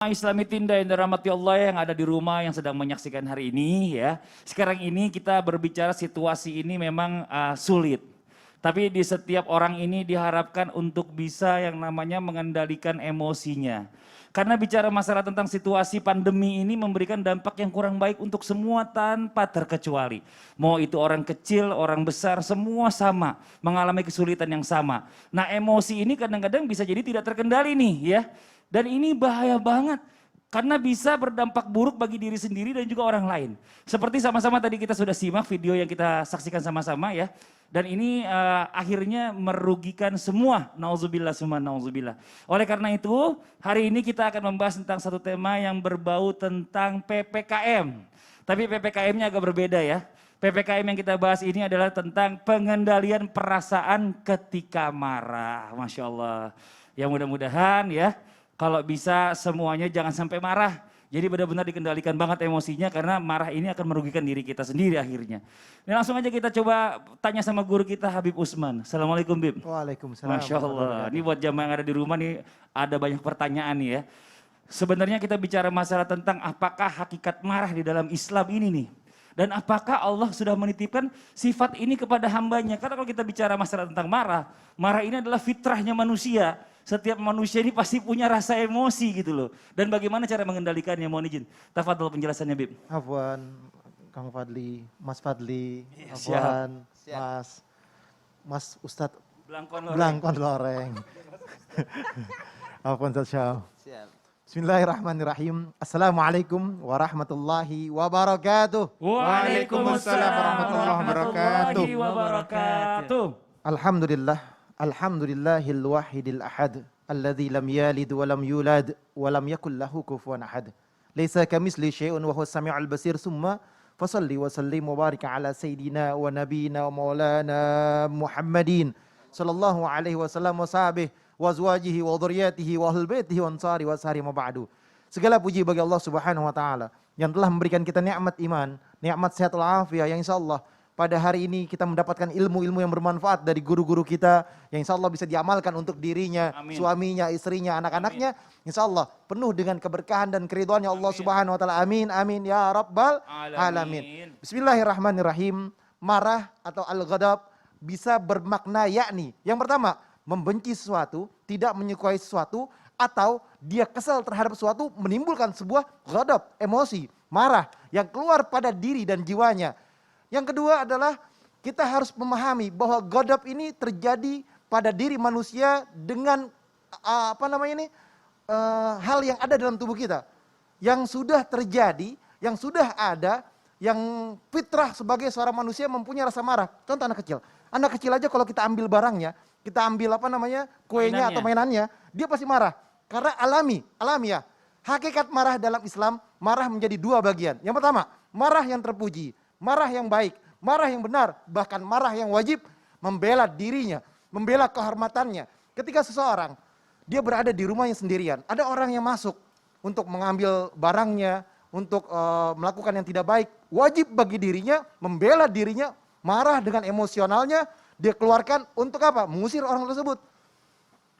Islamitinda yang dirahmati Allah yang ada di rumah yang sedang menyaksikan hari ini ya. Sekarang ini kita berbicara situasi ini memang sulit. Tapi di setiap orang ini diharapkan untuk bisa yang namanya mengendalikan emosinya. Karena bicara masalah tentang situasi pandemi ini memberikan dampak yang kurang baik untuk semua tanpa terkecuali. Mau itu orang kecil, orang besar, semua sama mengalami kesulitan yang sama. Nah emosi ini kadang-kadang bisa jadi tidak terkendali nih ya. Dan ini bahaya banget. Karena bisa berdampak buruk bagi diri sendiri dan juga orang lain. Seperti sama-sama tadi kita sudah simak video yang kita saksikan sama-sama ya. Dan ini akhirnya merugikan semua. Nauzubillah summa nauzubillah. Oleh karena itu hari ini kita akan membahas tentang satu tema yang berbau tentang PPKM. Tapi PPKM-nya agak berbeda ya. PPKM yang kita bahas ini adalah tentang pengendalian perasaan ketika marah. Masya Allah. Ya mudah-mudahan ya. Kalau bisa semuanya jangan sampai marah. Jadi benar-benar dikendalikan banget emosinya karena marah ini akan merugikan diri kita sendiri akhirnya. Ini langsung aja kita coba tanya sama guru kita Habib Usman. Assalamualaikum Bib. Waalaikumsalam. Masya Allah. Ini buat jamaah yang ada di rumah nih ada banyak pertanyaan nih ya. Sebenarnya kita bicara masalah tentang apakah hakikat marah di dalam Islam ini nih. Dan apakah Allah sudah menitipkan sifat ini kepada hambanya. Karena kalau kita bicara masalah tentang marah. Marah ini adalah fitrahnya manusia. Setiap manusia ini pasti punya rasa emosi gitu loh. Dan bagaimana cara mengendalikannya, mohon izin. Tafadhol penjelasannya Bib. Afwan, Kang Fadli, Mas Fadli, Siap. Afwan, Mas Ustadz Blangkon Blangkon Loreng. Afwan Ustadz Syam. Bismillahirrahmanirrahim. Assalamualaikum warahmatullahi wabarakatuh. Waalaikumsalam warahmatullahi wabarakatuh. Alhamdulillah. Alhamdulillahil wahidil ahad. Alladzi lam yalid wa lam yulad wa lam yakul lahu kufuwan ahad. Laisa kamisli syai'un wa huwas samiul basir. Summa fasalli wa sallim wa barik ala sayyidina wa nabiyina wa maulana Muhammadin sallallahu alaihi wasallam wa sahbihi wa azwajihi wa dhurriyyatihi wa ahlul baitihi wa ansari wa sahari ma ba'du. Segala puji bagi Allah Subhanahu wa taala yang telah memberikan kita nikmat iman, nikmat sehat wal afiah yang insyaallah pada hari ini kita mendapatkan ilmu-ilmu yang bermanfaat dari guru-guru kita yang insya Allah bisa diamalkan untuk dirinya, Amin. Suaminya, istrinya, anak-anaknya. Insya Allah penuh dengan keberkahan dan keriduannya Allah Subhanahu Wa Taala. Amin, amin ya Rabbal Alamin. Bismillahirrahmanirrahim. Marah atau al-ghadab bisa bermakna yakni yang pertama membenci sesuatu, tidak menyukai sesuatu, atau dia kesal terhadap sesuatu menimbulkan sebuah ghadab, emosi, marah yang keluar pada diri dan jiwanya. Yang kedua adalah kita harus memahami bahwa ghadab ini terjadi pada diri manusia dengan hal yang ada dalam tubuh kita. Yang sudah terjadi, yang sudah ada, yang fitrah sebagai seorang manusia mempunyai rasa marah. Contoh anak kecil. Anak kecil aja kalau kita ambil barangnya, kita ambil kuenya atau mainannya, dia pasti marah. Karena alami ya. Hakikat marah dalam Islam, marah menjadi dua bagian. Yang pertama, marah yang terpuji. Marah yang baik, marah yang benar, bahkan marah yang wajib membela dirinya, membela kehormatannya. Ketika seseorang, dia berada di rumahnya sendirian, ada orang yang masuk untuk mengambil barangnya, untuk melakukan yang tidak baik, wajib bagi dirinya, membela dirinya, marah dengan emosionalnya, dia keluarkan untuk apa? Mengusir orang tersebut.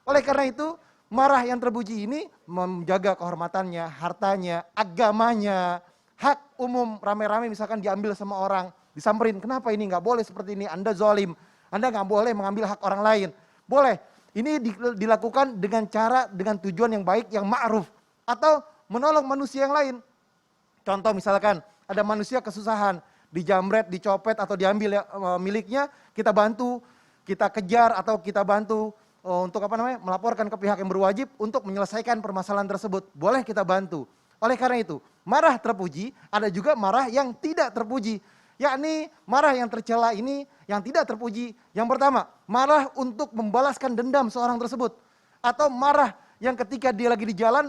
Oleh karena itu, marah yang terpuji ini menjaga kehormatannya, hartanya, agamanya, hak umum rame-rame misalkan diambil sama orang, disamperin, kenapa ini nggak boleh seperti ini, Anda zalim, Anda nggak boleh mengambil hak orang lain. Boleh, ini dilakukan dengan cara, dengan tujuan yang baik, yang ma'ruf, atau menolong manusia yang lain. Contoh misalkan, ada manusia kesusahan, dijamret, dicopet, atau diambil miliknya, kita bantu, kita kejar, atau kita bantu untuk melaporkan ke pihak yang berwajib untuk menyelesaikan permasalahan tersebut. Boleh kita bantu. Oleh karena itu, marah terpuji, ada juga marah yang tidak terpuji. Yakni marah yang tercela ini yang tidak terpuji. Yang pertama, marah untuk membalaskan dendam seorang tersebut. Atau marah yang ketika dia lagi di jalan,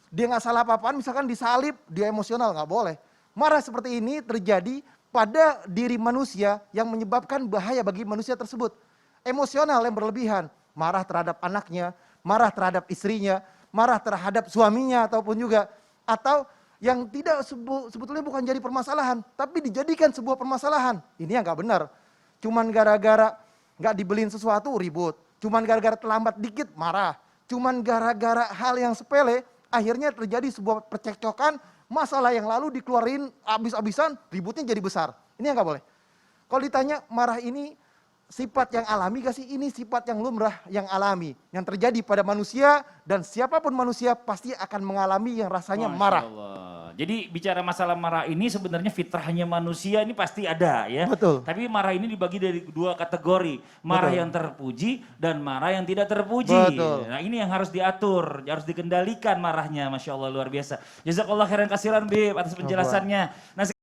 dia nggak salah apa-apaan, misalkan disalib, dia emosional, nggak boleh. Marah seperti ini terjadi pada diri manusia yang menyebabkan bahaya bagi manusia tersebut. Emosional yang berlebihan, marah terhadap anaknya, marah terhadap istrinya, marah terhadap suaminya ataupun juga atau yang tidak sebetulnya bukan jadi permasalahan, tapi dijadikan sebuah permasalahan. Ini yang nggak benar. Cuman gara-gara nggak dibeliin sesuatu ribut, cuman gara-gara terlambat dikit marah, cuman gara-gara hal yang sepele akhirnya terjadi sebuah percekcokan, masalah yang lalu dikeluarin abis-abisan, ributnya jadi besar. Ini yang nggak boleh. Kalau ditanya marah ini sifat yang alami gak sih? Ini sifat yang lumrah, yang alami. Yang terjadi pada manusia dan siapapun manusia pasti akan mengalami yang rasanya Masya marah. Allah. Jadi bicara masalah marah ini sebenarnya fitrahnya manusia ini pasti ada ya. Betul. Tapi marah ini dibagi dari dua kategori. Marah Betul. yang terpuji dan marah yang tidak terpuji. Betul. Nah ini yang harus diatur, harus dikendalikan marahnya. Masya Allah luar biasa. Jazakallah khairan kasiran Bib atas penjelasannya. Nah